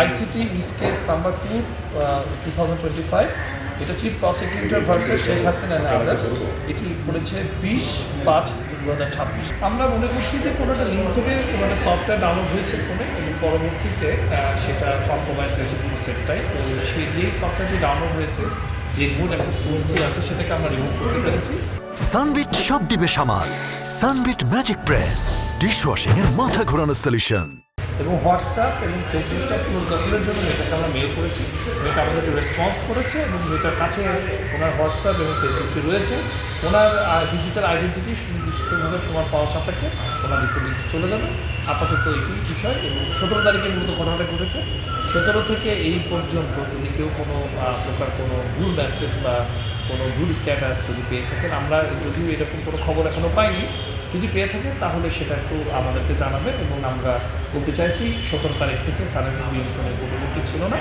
ICT ইস case number 2 2025, এটা chief prosecutor versus Sheikh Hasina and others. এটি করেছে 20/5/2026। আমরা মনে করছি যে কোনো একটা লিঙ্ক থেকে কোনো একটা সফটওয়্যার ডাউনলোড হয়েছে ফোনে এবং পরবর্তীতে সেটা কম্প্রোমাইজ হয়েছে পুরো সেটটাই। তো সে যেই সফটওয়্যারটি ডাউনলোড হয়েছে, যে গুড অ্যাক্সেস টুলসটি আছে, সেটাকে আমরা রিমুভ করতে পেরেছি। সানবিট সব দিবে সামাল। সানবিট ম্যাজিক প্রেস ডিশওয়াশিং এর মাথা ঘোরানো সলিউশন। এবং হোয়াটসঅ্যাপ এবং ফেসবুকটা পুরো দখলের জন্য মেয়েটাকে আমরা মেল করেছি। মেয়েটা আমাদেরকে রেসপন্স করেছে এবং মেয়েটার কাছে ওনার হোয়াটসঅ্যাপ এবং ফেসবুকটি রয়েছে। ওনার ডিজিটাল আইডেন্টিটি সুনির্দিষ্টভাবে তোমার পাওয়া সাপেক্ষে ওনার ডিসেবিলিটি চলে যাবে। আপাতত এটি বিষয়। এবং 17 তারিখে মূলত ঘটনাটা ঘটেছে। 17 থেকে এই পর্যন্ত যদি কেউ কোনো প্রকার কোনো ভুল মেসেজ বা কোনো ভুল স্ট্যাটাস যদি পেয়ে থাকেন, আমরা যদিও এরকম কোনো খবর এখনও পাইনি, যদি পেয়ে থাকেন তাহলে সেটা একটু আমাদেরকে জানাবেন। এবং আমরা বলতে চাইছি 17 তারিখ থেকে সার্ভার নিয়ন্ত্রণের পরবর্তী ছিল না,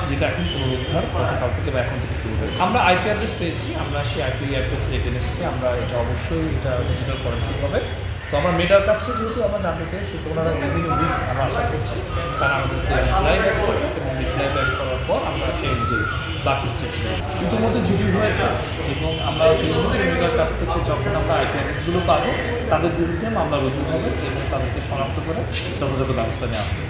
যেটা এখন পুনরুদ্ধার গতকাল থেকে বা এখন থেকে শুরু হয়েছে। আমরা আইপি অ্যাড্রেস পেয়েছি, আমরা সেই আইপি অ্যাড্রেসের এগেনস্টে আমরা এটা অবশ্যই এটা ডিজিটাল ফরেন্সিক হবে। তো আমার মেটার কাছে যেহেতু আমরা জানতে চাইছি, তো ওনারা উইদিন এ উইক আমরা আশা করছি তারা আমাদেরকে রিপ্লাই ব্যাক করবে এবং রিপ্লাই ব্যাক করার পর আমরা সেই অনুযায়ী বাকি স্টেপ নেব। ইতিমধ্যে জিডি হয়েছে এবং আমরা ফেসবুকে মেটার কাছ থেকে যখন আমরা আইপি অ্যাড্রেসগুলো পাবো, তাদের বিরুদ্ধে মামলা রুজু হবে এবং তাদেরকে শনাক্ত করে যথাযথ ব্যবস্থা নেওয়া হবে।